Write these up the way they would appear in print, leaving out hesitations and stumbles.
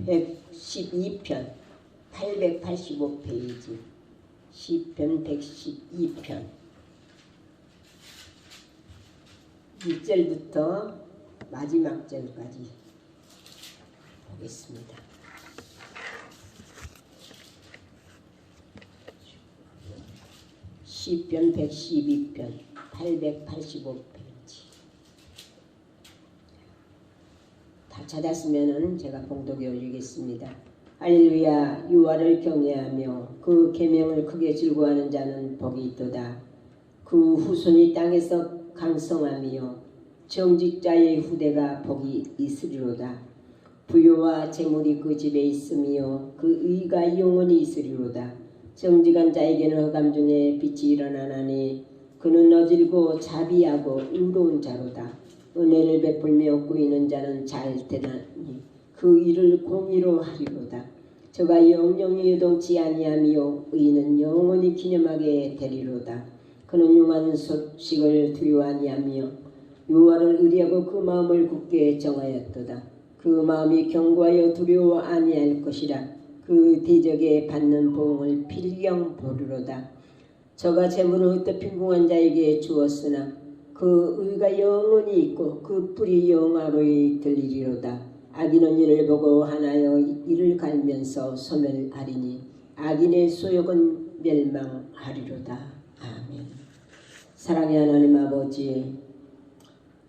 112편 885페이지 시편 112편 1절부터 마지막 절까지 보겠습니다. 시편 112편 885페이지 다 찾았으면 제가 봉독에 올리겠습니다. 할렐루야. 여호와를 경외하며 그 계명을 크게 즐거워하는 자는 복이 있도다. 그 후손이 땅에서 강성하며 정직자의 후대가 복이 있으리로다. 부요와 재물이 그 집에 있으며 그 의가 영원히 있으리로다. 정직한 자에게는 흑암 중에 빛이 일어나나니 그는 어질고 자비하고 의로운 자로다. 은혜를 베풀며 꾸이는 자는 잘 되나니 그 일을 공의로 하리로다. 저가 영영이 요동치 아니하며 의인은 영원히 기념하게 되리로다. 그는 용한 소식을 두려워 아니하며 여호와를 의리하고 그 마음을 굳게 정하였도다. 그 마음이 견고하여 두려워 아니할 것이라. 그 대적에 받는 보응을 필경 보리로다. 저가 재물을 흩어 빈궁한 자에게 주었으나 그 의가 영원히 있고 그 뿔이 영화로이 들리리로다. 악인은 이를 보고 하나여 이를 갈면서 소멸하리니 악인의 소욕은 멸망하리로다. 아멘. 사랑의 하나님 아버지,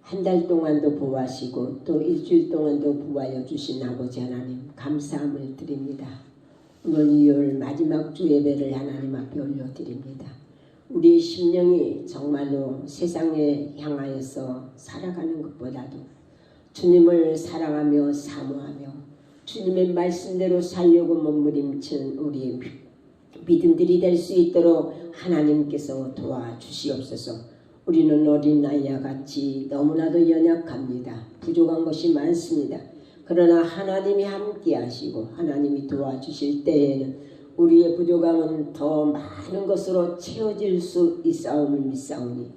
한 달 동안도 보호하시고 또 일주일 동안도 보호하여 주신 아버지 하나님 감사함을 드립니다. 오늘 2월 마지막 주 예배를 하나님 앞에 올려드립니다. 우리 심령이 정말로 세상에 향하여서 살아가는 것보다도 주님을 사랑하며 사모하며 주님의 말씀대로 살려고 몸부림치는 우리의 믿음들이 될 수 있도록 하나님께서 도와주시옵소서. 우리는 어린아이와 같이 너무나도 연약합니다. 부족한 것이 많습니다. 그러나 하나님이 함께 하시고 하나님이 도와주실 때에는 우리의 부족함은 더 많은 것으로 채워질 수 있사옴을 믿사오니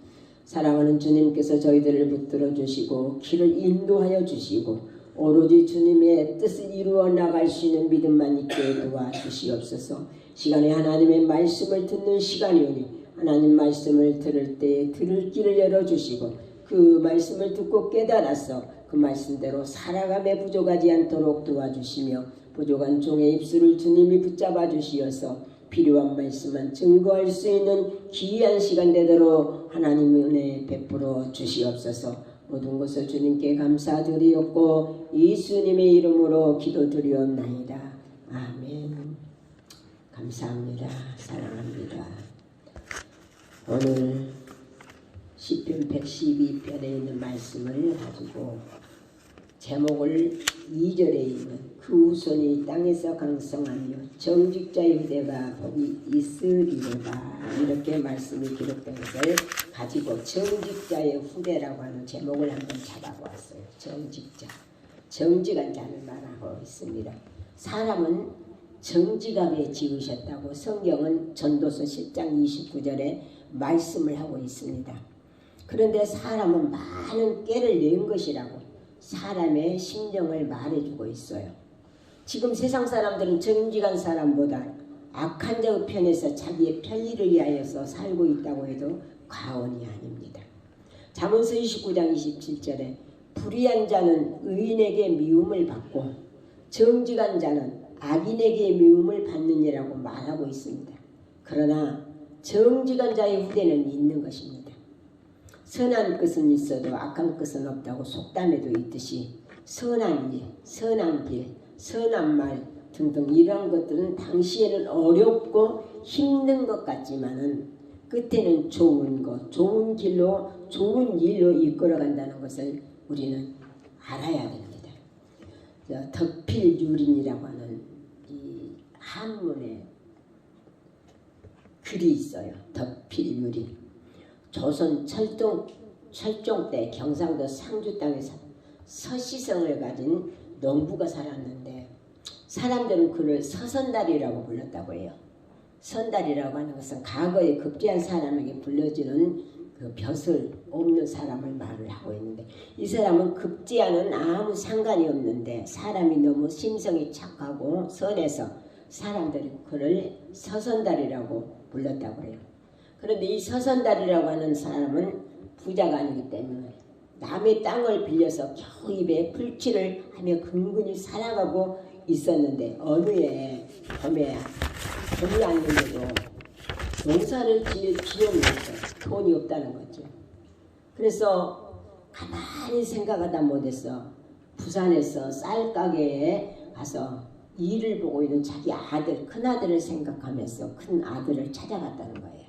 사랑하는 주님께서 저희들을 붙들어 주시고 길을 인도하여 주시고 오로지 주님의 뜻을 이루어 나갈 수 있는 믿음만 있게 도와주시옵소서. 시간에 하나님의 말씀을 듣는 시간이오니 하나님 말씀을 들을 때 들을 길을 열어주시고 그 말씀을 듣고 깨달아서 그 말씀대로 살아감에 부족하지 않도록 도와주시며 부족한 종의 입술을 주님이 붙잡아 주시어서 필요한 말씀만 증거할 수 있는 귀한 시간 되도록 하나님의 은혜 베풀어 주시옵소서. 모든 것을 주님께 감사드리옵고 예수님의 이름으로 기도드리옵나이다. 아멘. 감사합니다. 사랑합니다. 오늘 시편 112편에 있는 말씀을 가지고 제목을 2절에 있는 그 후손이 땅에서 강성하며 정직자의 후대가 복이 있으리로다 이렇게 말씀이 기록된 것을 가지고 정직자의 후대라고 하는 제목을 한번 잡아보았어요. 정직자, 정직한 자를 말하고 있습니다. 사람은 정직하게 지으셨다고 성경은 전도서 10장 29절에 말씀을 하고 있습니다. 그런데 사람은 많은 깨를 낸 것이라고 사람의 심령을 말해주고 있어요. 지금 세상 사람들은 정직한 사람보다 악한 자의 편에서 자기의 편리를 위하여서 살고 있다고 해도 과언이 아닙니다. 잠언서 29장 27절에 불의한 자는 의인에게 미움을 받고 정직한 자는 악인에게 미움을 받느니라고 말하고 있습니다. 그러나 정직한 자의 후대는 있는 것입니다. 선한 끝은 있어도 악한 끝은 없다고 속담에도 있듯이 선한 일, 선한 길, 선한 말 등등 이런 것들은 당시에는 어렵고 힘든 것 같지만은 끝에는 좋은 것, 좋은 길로, 좋은 일로 이끌어간다는 것을 우리는 알아야 됩니다. 덕필유린이라고 하는 이 한문에 글이 있어요. 덕필유린. 조선 철종 때 경상도 상주 땅에서 서시성을 가진 농부가 살았는데 사람들은 그를 서선달이라고 불렀다고 해요. 선달이라고 하는 것은 과거에 급제한 사람에게 불려지는 그 벼슬 없는 사람을 말을 하고 있는데, 이 사람은 급제와는 아무 상관이 없는데 사람이 너무 심성이 착하고 선해서 사람들이 그를 서선달이라고 불렀다고 해요. 그런데 이 서선달이라고 하는 사람은 부자가 아니기 때문에 남의 땅을 빌려서 겨우 입에 풀칠을 하며 근근히 살아가고 있었는데, 어느 해 봄에 봄이 왔는데도 농사를 지으면서 돈이 없다는 거죠. 그래서 가만히 생각하다 못해서 부산에서 쌀가게에 가서 일을 보고 있는 자기 아들, 큰아들을 생각하면서 큰아들을 찾아갔다는 거예요.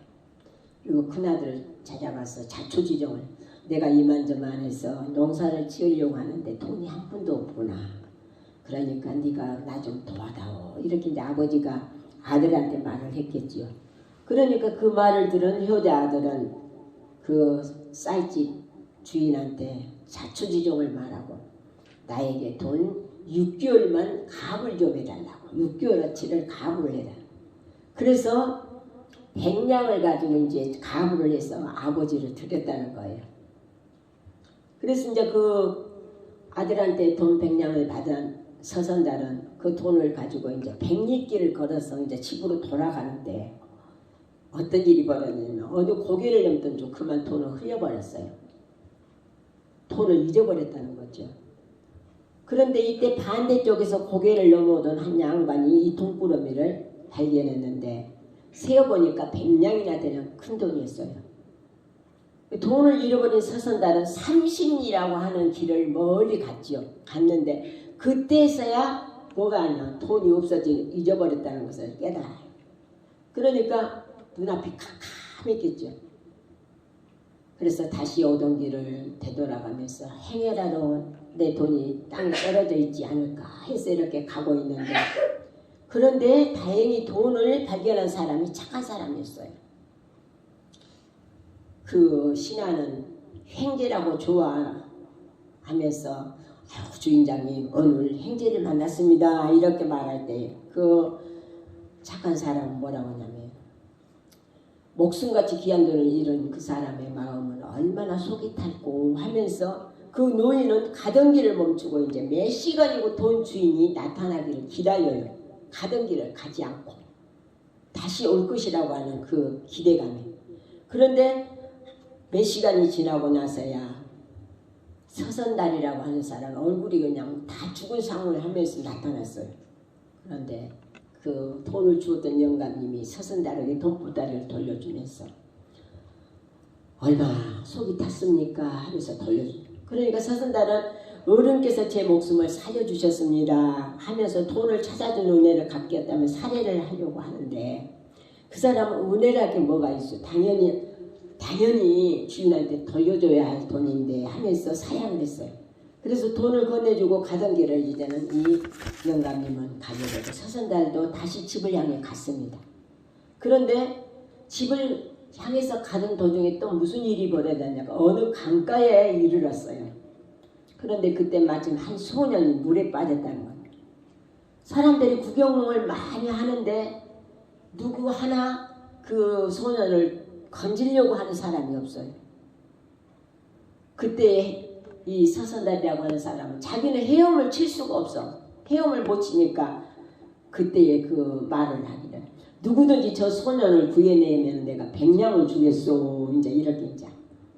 그리고 큰아들을 찾아가서 자초지종을, 내가 이만저만 해서 농사를 지으려고 하는데 돈이 한 푼도 없구나. 그러니까 네가 나 좀 도와다오. 이렇게 이제 아버지가 아들한테 말을 했겠지요. 그러니까 그 말을 들은 효자 아들은 그 쌀집 주인한테 자초지종을 말하고 나에게 돈 6개월만 갑을 좀 해달라고, 6개월어치를 갑을 해라. 그래서 100냥을 가지고 이제 갑을 해서 아버지를 드렸다는 거예요. 그래서 이제 그 아들한테 돈 100냥을 받은 서선달은 그 돈을 가지고 이제 100리길을 걸어서 이제 집으로 돌아가는데, 어떤 일이 벌어졌냐면 어느 고개를 넘던 중 그만 돈을 흘려버렸어요. 돈을 잊어버렸다는 거죠. 그런데 이때 반대쪽에서 고개를 넘어오던 한 양반이 이 돈꾸러미를 발견했는데, 세어보니까 100냥이나 되는 큰 돈이었어요. 돈을 잃어버린 서선달은 30리라고 하는 길을 멀리 갔지요. 갔는데 그때서야 뭐가 아니야, 돈이 없어진, 잊어버렸다는 것을 깨달아요. 그러니까 눈앞이 캄캄했겠죠. 그래서 다시 오던 길을 되돌아가면서 행여라도 내 돈이 땅에 떨어져 있지 않을까 해서 이렇게 가고 있는데, 그런데 다행히 돈을 발견한 사람이 착한 사람이었어요. 그 신하는 행제라고 좋아하면서 주인장님 오늘 행제를 만났습니다 이렇게 말할 때 그 착한 사람은 뭐라고 하냐면, 목숨같이 귀한 돈을 잃은 그 사람의 마음은 얼마나 속이 탔고 하면서 그 노인은 가던 길을 멈추고 이제 몇 시간이고 돈 주인이 나타나기를 기다려요. 가던 길을 가지 않고 다시 올 것이라고 하는 그 기대감에. 그런데 몇 시간이 지나고 나서야 서선달이라고 하는 사람 얼굴이 그냥 다 죽은 상을 하면서 나타났어요. 그런데 그 돈을 주었던 영감님이 서선달에게 돈보따리를 돌려주면서 얼마나 속이 탔습니까 하면서 돌려줘요. 그러니까 서선달은 어른께서 제 목숨을 살려주셨습니다 하면서 돈을 찾아준 은혜를 갚겠다면 살해를 하려고 하는데, 그 사람은 은혜랄 게 뭐가 있어. 당연히 주인한테 돌려줘야 할 돈인데 하면서 사양을 했어요. 그래서 돈을 건네주고 가던 길을 이제는 이 영감님은 가게 되고 서선달도 다시 집을 향해 갔습니다. 그런데 집을 향해서 가는 도중에 또 무슨 일이 벌어졌냐고, 어느 강가에 이르렀어요. 그런데 그때 마침 한 소년이 물에 빠졌다는 거예요. 사람들이 구경을 많이 하는데 누구 하나 그 소년을 건지려고 하는 사람이 없어요. 그때 이 서선달이라고 하는 사람은 자기는 헤엄을 칠 수가 없어. 헤엄을 못 치니까 그때의 그 말을 하기를, 누구든지 저 소년을 구해내면 내가 100냥을 주겠소. 이제 이렇게 이제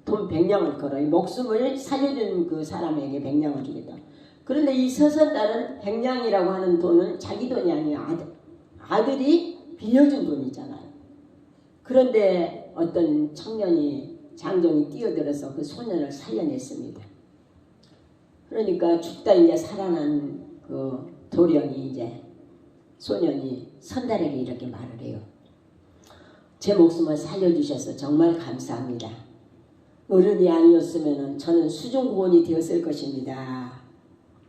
돈 100냥을 걸어. 목숨을 살려준 그 사람에게 100냥을 주겠다. 그런데 이 서선달은 100냥이라고 하는 돈은 자기 돈이 아니에요. 아들이 빌려준 돈이잖아요. 그런데 어떤 청년이, 장정이 뛰어들어서 그 소년을 살려냈습니다. 그러니까 죽다 이제 살아난 그 도령이 이제 소년이 선달에게 이렇게 말을 해요. 제 목숨을 살려주셔서 정말 감사합니다. 어른이 아니었으면 저는 수중구원이 되었을 것입니다.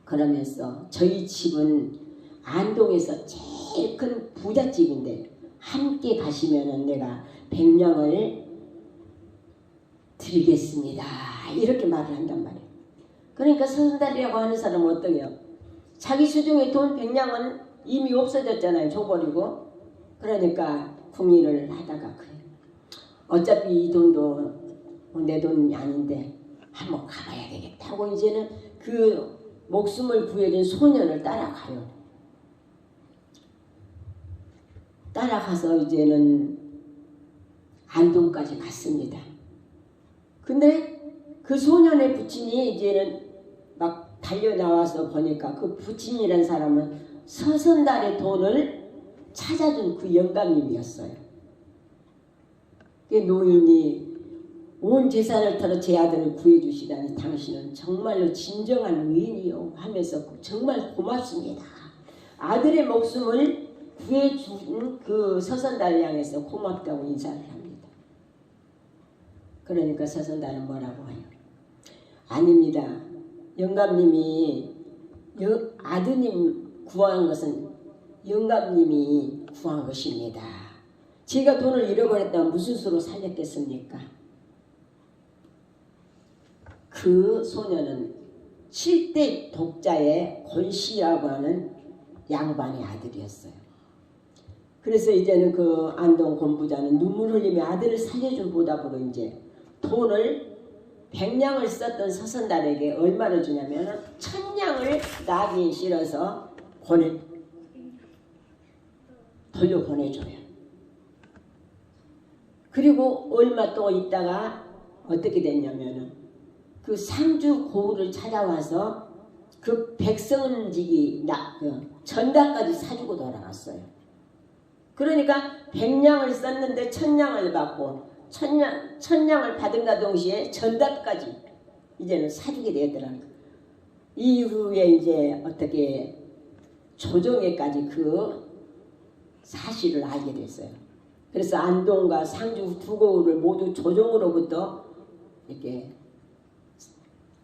그러면서 저희 집은 안동에서 제일 큰 부잣집인데 함께 가시면은 내가 100냥을 드리겠습니다. 이렇게 말을 한단 말이에요. 그러니까 서선달이라고 하는 사람은 어떠해요? 자기 수중에 돈 100냥은 이미 없어졌잖아요. 줘버리고. 그러니까 궁리를 하다가 그래, 어차피 이 돈도 내 돈이 아닌데 한번 가봐야 되겠다 하고 이제는 그 목숨을 구해준 소년을 따라가요. 따라가서 이제는 안동까지 갔습니다. 근데 그 소년의 부친이 이제는 막 달려나와서 보니까 그 부친이라는 사람은 서선달의 돈을 찾아준 그 영감님이었어요. 그 노인이 온 재산을 털어 제 아들을 구해주시다니 당신은 정말로 진정한 의인이요 하면서 정말 고맙습니다. 아들의 목숨을 구해준 그 서선달을 향해서 고맙다고 인사를 합니다. 그러니까 서선달은 뭐라고 해요? 아닙니다. 영감님이 아드님 구한 것은 영감님이 구한 것입니다. 제가 돈을 잃어버렸다면 무슨 수로 살렸겠습니까? 그 소녀는 7대 독자의 권씨라고 하는 양반의 아들이었어요. 그래서 이제는 그 안동 권부자는 눈물 흘리며 아들을 살려준 보답으로 이제 돈을 100냥을 썼던 서선달에게 얼마를 주냐면 1000냥을 나귀에 실어서 돌려보내줘요. 그리고 얼마 또 있다가 어떻게 됐냐면은 그 상주 고을을 찾아와서 그 백성은지기 전다까지 사주고 돌아갔어요. 그러니까 100냥을 썼는데 1000냥을 받고 1000냥을 받은가 동시에 전답까지 이제는 사주게 되었더라고요. 이후에 이제 어떻게 조정에까지 그 사실을 알게 됐어요. 그래서 안동과 상주 두 고을을 모두 조정으로부터 이렇게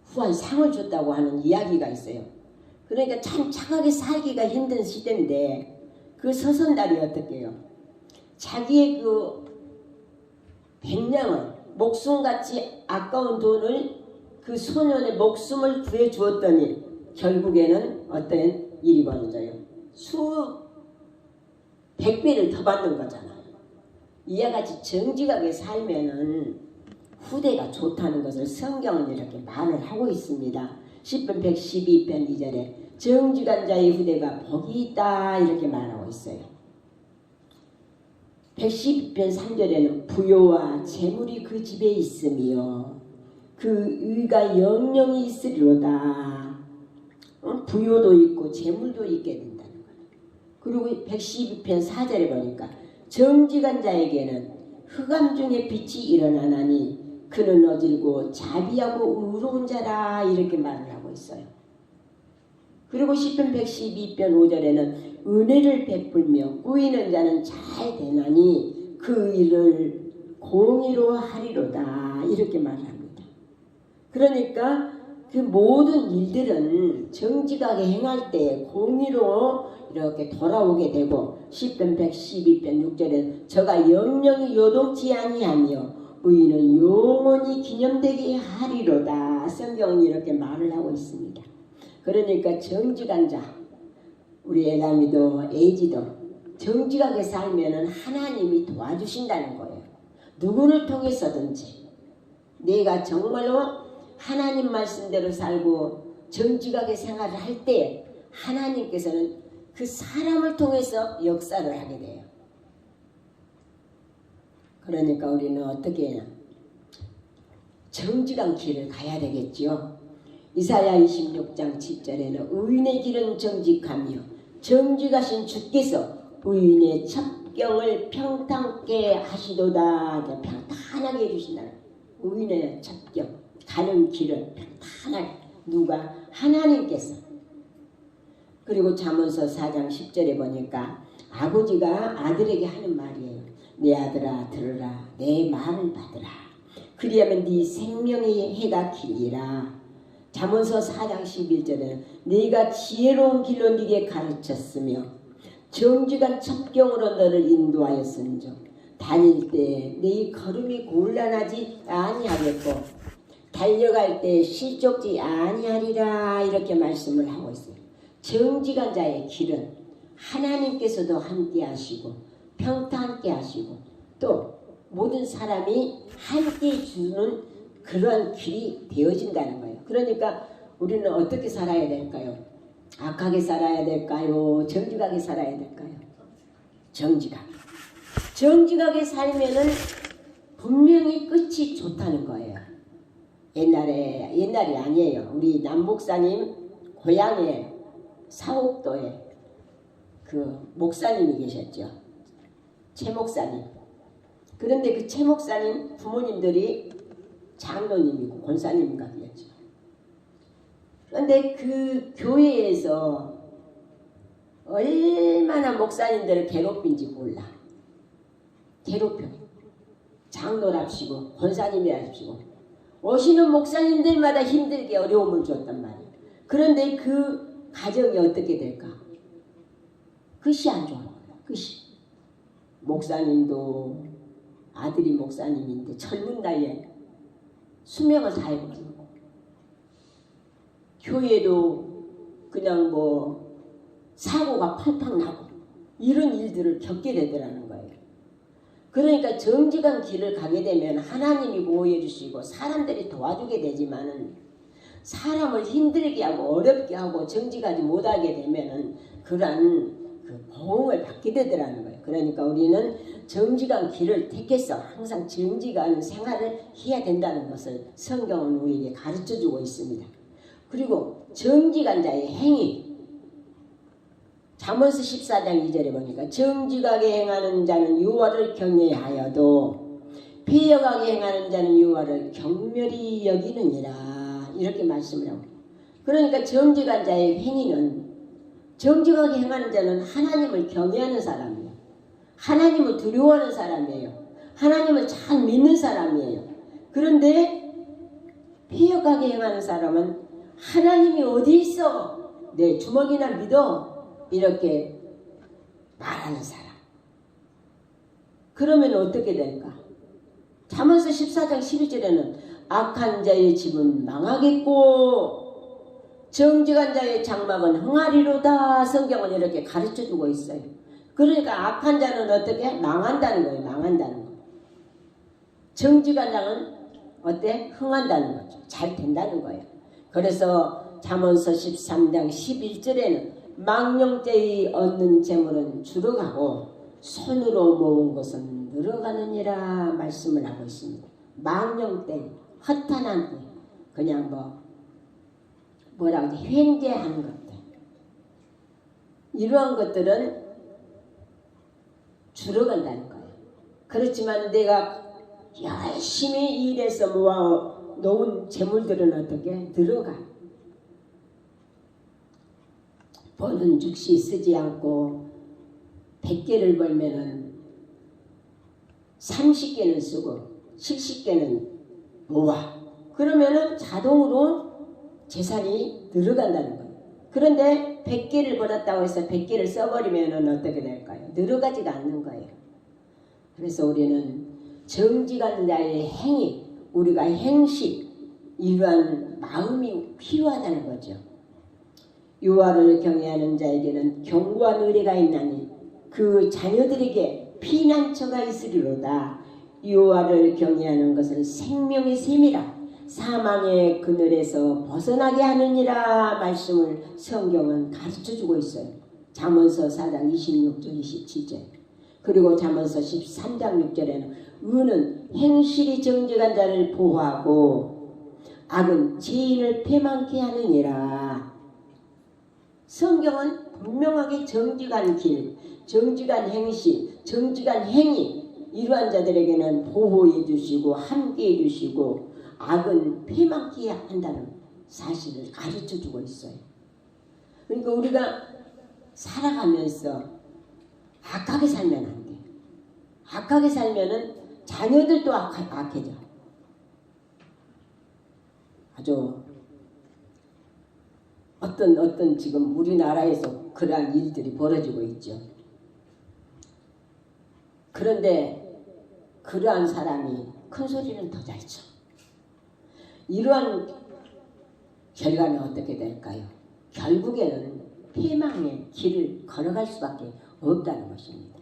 후한 상을 줬다고 하는 이야기가 있어요. 그러니까 참 착하게 살기가 힘든 시대인데 그 서선달이 어떻게 해요? 자기의 그 100냥을 목숨같이 아까운 돈을 그 소년의 목숨을 구해 주었더니 결국에는 어떤 일이 벌어져요. 수 100배를 더 받는 거잖아요. 이와 같이 정직하게 살면은 후대가 좋다는 것을 성경은 이렇게 말을 하고 있습니다. 10편 112편 2절에 정직한 자의 후대가 복이 있다 이렇게 말하고 있어요. 112편 3절에는 부요와 재물이 그 집에 있으며 그 의가 영영이 있으리로다. 부요도 있고 재물도 있게 된다는 거예요. 그리고 112편 4절에 보니까 정직한 자에게는 흑암 중에 빛이 일어나나니 그는 어질고 자비하고 의로운 자라 이렇게 말을 하고 있어요. 그리고 10편 112편 5절에는 은혜를 베풀며 꾸이는 자는 잘 되나니 그 일을 공의로 하리로다 이렇게 말합니다. 그러니까 그 모든 일들은 정직하게 행할 때 공의로 이렇게 돌아오게 되고 10편 112편 6절에 저가 영영이 요동치 아니하며 의인은 영원히 기념되게 하리로다. 성경은 이렇게 말을 하고 있습니다. 그러니까 정직한 자, 우리 애남이도 애지도 정직하게 살면은 하나님이 도와주신다는 거예요. 누구를 통해서든지 내가 정말로 하나님 말씀대로 살고 정직하게 생활을 할 때 하나님께서는 그 사람을 통해서 역사를 하게 돼요. 그러니까 우리는 어떻게 해야 정직한 길을 가야 되겠지요. 이사야 26장 7절에는 의인의 길은 정직하며 정직하신 주께서 의인의 첩경을 평탄케 하시도다. 평탄하게 해주신다는 의인의 첩경 가는 길을 평탄하게 누가 하나님께서. 그리고 잠언서 4장 10절에 보니까 아버지가 아들에게 하는 말이에요. 내 아들아 들으라 내 말을 받으라 그리하면 네 생명의 해가 길리라. 잠언서 4장 11절에는 네가 지혜로운 길로 네게 가르쳤으며 정직한 첩경으로 너를 인도하였은즉 다닐 때 네 걸음이 곤란하지 아니하겠고 달려갈 때 실족지 아니하리라 이렇게 말씀을 하고 있어요. 정직한 자의 길은 하나님께서도 함께 하시고 평타 함께 하시고 또 모든 사람이 함께 주는 그러한 길이 되어진다는 거예요. 그러니까 우리는 어떻게 살아야 될까요? 악하게 살아야 될까요? 정직하게 살아야 될까요? 정직하게. 정직하게 살면은 분명히 끝이 좋다는 거예요. 옛날이 아니에요. 우리 남목사님 고향에 사옥도에 그 목사님이 계셨죠. 최 목사님. 그런데 그 최 목사님 부모님들이 장로님이고 권사님인가 그랬죠. 그런데 그 교회에서 얼마나 목사님들을 괴롭힌지 몰라. 괴롭혀. 장로랍시고 권사님이랍시고 오시는 목사님들마다 힘들게 어려움을 줬단 말이에요. 그런데 그 가정이 어떻게 될까? 끝이 안 좋아요. 끝이. 목사님도 아들이 목사님인데 젊은 나이에 수명을 다 해버리고 교회도 그냥 뭐 사고가 팡팡 나고 이런 일들을 겪게 되더라는 거예요. 그러니까 정직한 길을 가게 되면 하나님이 보호해 주시고 사람들이 도와주게 되지만은 사람을 힘들게 하고 어렵게 하고 정직하지 못하게 되면은 그러한 그 보응을 받게 되더라는 거예요. 그러니까 우리는 정직한 길을 택해서 항상 정직한 생활을 해야 된다는 것을 성경은 우리에게 가르쳐주고 있습니다. 그리고 정직한 자의 행위, 잠언서 14장 2절에 보니까 정직하게 행하는 자는 유월을 경외하여도 비역하게 행하는 자는 유월을 경멸히 여기느니라 이렇게 말씀을 하고, 그러니까 정직한 자의 행위는 정직하게 행하는 자는 하나님을 경외하는 사람이에요. 하나님을 두려워하는 사람이에요. 하나님을 잘 믿는 사람이에요. 그런데 비역하게 행하는 사람은 하나님이 어디 있어? 내 주먹이나 믿어. 이렇게 말하는 사람. 그러면 어떻게 될까? 잠언서 14장 12절에는 악한 자의 집은 망하겠고 정직한 자의 장막은 흥하리로다. 성경은 이렇게 가르쳐주고 있어요. 그러니까 악한 자는 어떻게? 망한다는 거예요. 망한다는 거. 정직한 자는 어때? 흥한다는 거죠. 잘 된다는 거예요. 그래서 잠언서 13장 11절에는 망령되이 얻는 재물은 줄어가고 손으로 모은 것은 늘어가느니라 말씀을 하고 있습니다. 망령되이, 허탄한 때, 그냥 뭐라고 하지? 횡재하는 것들. 이러한 것들은 줄어간다는 거예요. 그렇지만 내가 열심히 일해서 모아 놓은 재물들은 어떻게? 늘어가. 버는 즉시 쓰지 않고 100개를 벌면은 30개는 쓰고 70개는 모아. 그러면은 자동으로 재산이 늘어간다는 거예요. 그런데 100개를 벌었다고 해서 100개를 써버리면은 어떻게 될까요? 늘어가지가 않는 거예요. 그래서 우리는 정직한 자의 행위, 우리가 행식, 이러한 마음이 필요하다는 거죠. 여호와를 경외하는 자에게는 경고와 의뢰가 있나니 그 자녀들에게 피난처가 있으리로다. 여호와를 경외하는 것은 생명의 셈이라 사망의 그늘에서 벗어나게 하느니라 말씀을 성경은 가르쳐주고 있어요. 잠언서 4장 26절 27절. 그리고 잠언서 13장 6절에는 의는 행실이 정직한 자를 보호하고 악은 죄인을 패망케 하느니라. 성경은 분명하게 정직한 길, 정직한 행실, 정직한 행위, 이러한 자들에게는 보호해 주시고 함께해 주시고 악은 패망케 한다는 사실을 가르쳐주고 있어요. 그러니까 우리가 살아가면서 악하게 살면 안 돼. 악하게 살면은 자녀들도 악해져. 아주 어떤 지금 우리나라에서 그러한 일들이 벌어지고 있죠. 그런데 그러한 사람이 큰 소리는 더 잘 쳐. 이러한 결과는 어떻게 될까요? 결국에는 패망의 길을 걸어갈 수밖에 없다는 것입니다.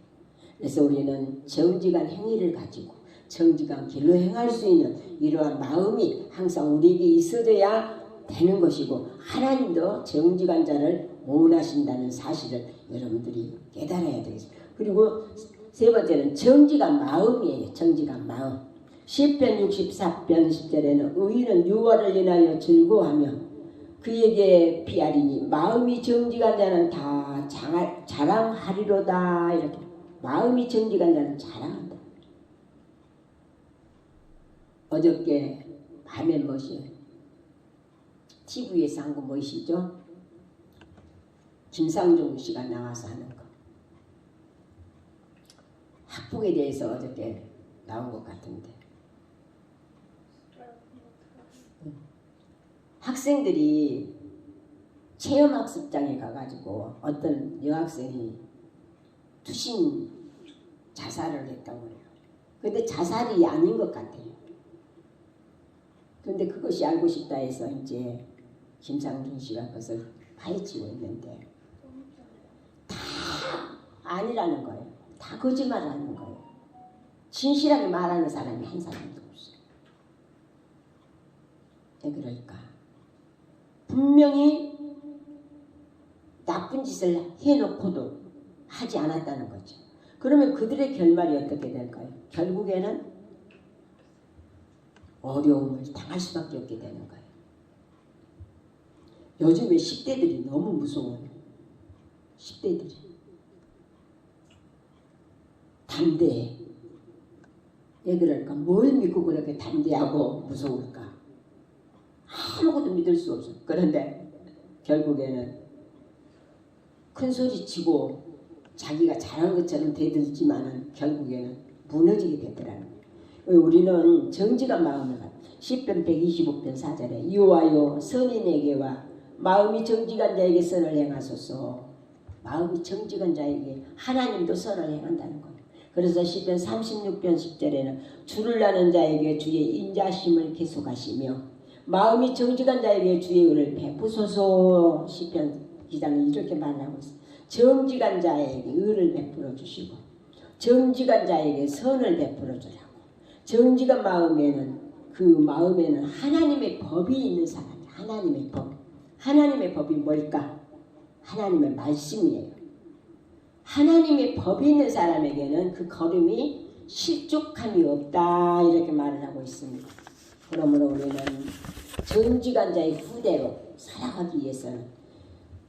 그래서 우리는 정직한 행위를 가지고 정직한 길로 행할 수 있는 이러한 마음이 항상 우리에게 있어져야 되는 것이고 하나님도 정직한 자를 원하신다는 사실을 여러분들이 깨달아야 되겠습니다. 그리고 세 번째는 정직한 마음이에요. 정직한 마음. 시편 64편 10절에는 의인은 유월을 인하여 즐거워하며 그에게 피하리니 마음이 정직한 자는 다 자랑하리로다. 이렇게 마음이 정직한 자는 자랑한다. 어저께 밤에 뭐시 TV에서 한 거 뭐시죠? 김상중 씨가 나와서 하는 거. 학폭에 대해서 어저께 나온 것 같은데 학생들이 체험학습장에 가가지고 어떤 여학생이 투신 자살을 했다고 해요. 근데 자살이 아닌 것 같아요. 근데 그것이 알고 싶다 해서 이제 김상중 씨가 그것을 파헤치고 있는데 다 아니라는 거예요. 다 거짓말하는 거예요. 진실하게 말하는 사람이 한 사람도 없어요. 왜 그럴까? 분명히 나쁜 짓을 해놓고도 하지 않았다는 거죠. 그러면 그들의 결말이 어떻게 될까요? 결국에는 어려움을 당할 수밖에 없게 되는 거예요. 요즘에 10대들이 너무 무서워요. 10대들이 담대해. 왜 그럴까? 뭘 믿고 그렇게 담대하고 무서울까? 아무것도 믿을 수 없어. 그런데 결국에는 큰 소리 치고 자기가 잘한 것처럼 대들지만은 결국에는 무너지게 되더라는 거예요. 우리는 정직한 마음을 갖고 시편 125편 4절에 여호와여 선인에게와 마음이 정직한 자에게 선을 행하소서. 마음이 정직한 자에게 하나님도 선을 행한다는 거예요. 그래서 시편 36편 10절에는 주를 아는 자에게 주의 인자심을 계속하시며 마음이 정직한 자에게 주의 의를 베푸소서. 시편 기자는 이렇게 말하고 있어요. 정직한 자에게 의를 베풀어 주시고 정직한 자에게 선을 베풀어 주라고. 정직한 마음에는 그 마음에는 하나님의 법이 있는 사람이에요. 하나님의 법. 하나님의 법이 뭘까? 하나님의 말씀이에요. 하나님의 법이 있는 사람에게는 그 걸음이 실족함이 없다. 이렇게 말을 하고 있습니다. 그러므로 우리는 정직한 자의 후대로 살아가기 위해서는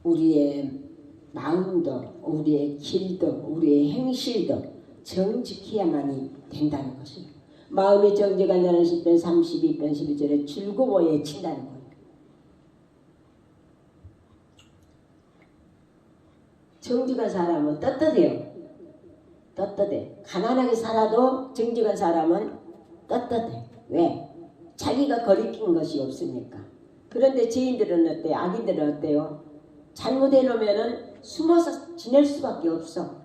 우리의 마음도 우리의 길도 우리의 행실도 정직해야만이 된다는 것이에요. 마음이 정직한 자는 시편 32편 11절에 즐거워해 친다는 거예요. 정직한 사람은 떳떳해요. 떳떳해. 가난하게 살아도 정직한 사람은 떳떳해. 왜? 자기가 거리낀 것이 없으니까. 그런데 죄인들은 어때요? 악인들은 어때요? 잘못해 놓으면은 숨어서 지낼 수밖에 없어.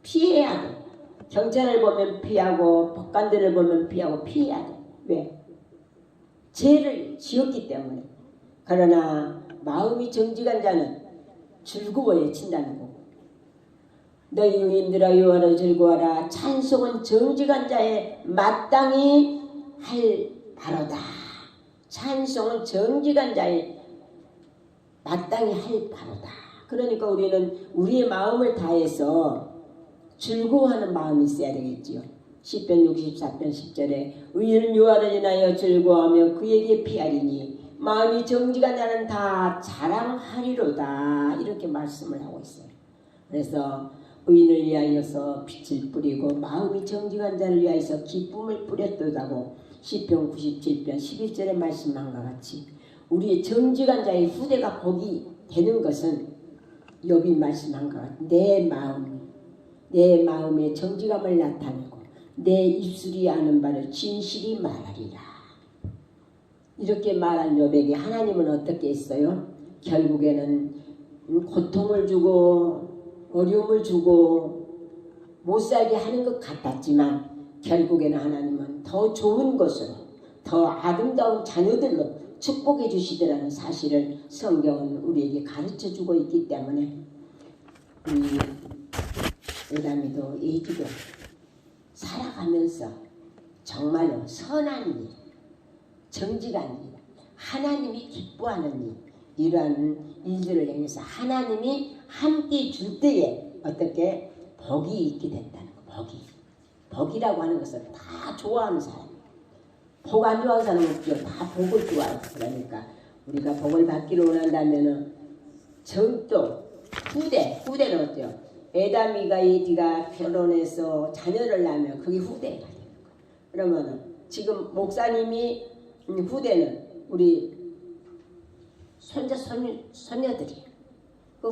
피해야 돼. 경찰을 보면 피하고 법관들을 보면 피하고 피해야 돼. 왜? 죄를 지었기 때문에. 그러나 마음이 정직한 자는 즐거워해 친다는 거고. 너희 유인들아 여호와를 즐거워하라. 찬송은 정직한 자의 마땅히 할 바로다. 찬송은 정직한 자의 마땅히 할 바로다. 그러니까 우리는 우리의 마음을 다해서 즐거워하는 마음이 있어야 되겠지요. 시편 64편 10절에 의인은 여호와를 인하여 즐거워하며 그에게 피하리니 마음이 정직한 자는 다 자랑하리로다. 이렇게 말씀을 하고 있어요. 그래서 의인을 위하여서 빛을 뿌리고 마음이 정직한 자를 위하여서 기쁨을 뿌렸도다고 시편 97편 11절에 말씀한 것 같이 우리의 정직한 자의 후대가 복이 되는 것은 욥이 말씀한 것 같이 내 마음의 정직함을 나타내고 내 입술이 아는 바를 진실이 말하리라. 이렇게 말한 욥에게 하나님은 어떻게 했어요? 결국에는 고통을 주고 어려움을 주고 못살게 하는 것 같았지만 결국에는 하나님은 더 좋은 것으로 더 아름다운 자녀들로 축복해 주시더라는 사실을 성경은 우리에게 가르쳐주고 있기 때문에 우리 의람이도 예지도 살아가면서 정말로 선한 일, 정직한 일, 하나님이 기뻐하는 일, 이러한 일들을 행해서 하나님이 함께 줄 때에 어떻게 복이 있게 된다는 거. 복이라고 하는 것은 다 좋아하는 사람. 복 안 좋아하는 사람은 없죠. 다 복을 좋아해요. 그러니까 우리가 복을 받기를 원한다면은 정도 후대는 어때요? 에다미가 이디가 결혼해서 자녀를 낳으면 그게 후대가 되는 거예요. 그러면은 지금 목사님이 후대는 우리 손녀들이에요. 그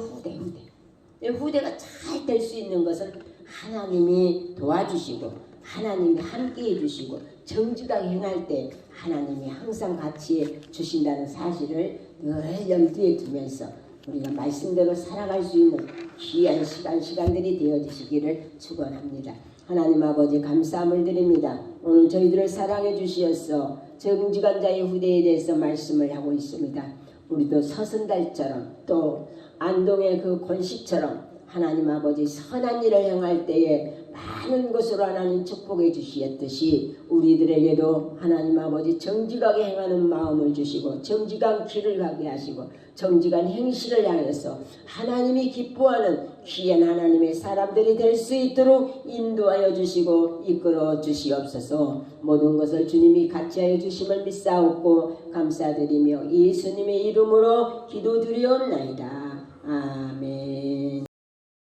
후대가 잘 될 수 있는 것은 하나님이 도와주시고 하나님이 함께 해주시고 정직하게 행할 때 하나님이 항상 같이 주신다는 사실을 늘 염두에 두면서 우리가 말씀대로 살아갈 수 있는 귀한 시간들이 되어지시기를 축원합니다. 하나님 아버지 감사함을 드립니다. 오늘 저희들을 사랑해 주시어서 정직한 자의 후대에 대해서 말씀을 하고 있습니다. 우리도 서승달처럼 또 안동의 그 권씨처럼 하나님 아버지 선한 일을 행할 때에 많은 것으로 하나님 축복해 주시었듯이 우리들에게도 하나님 아버지 정직하게 행하는 마음을 주시고 정직한 길을 가게 하시고 정직한 행실을 향해서 하나님이 기뻐하는 귀한 하나님의 사람들이 될 수 있도록 인도하여 주시고 이끌어 주시옵소서. 모든 것을 주님이 같이 하여 주심을 믿사옵고 감사드리며 예수님의 이름으로 기도드리옵나이다. 아멘.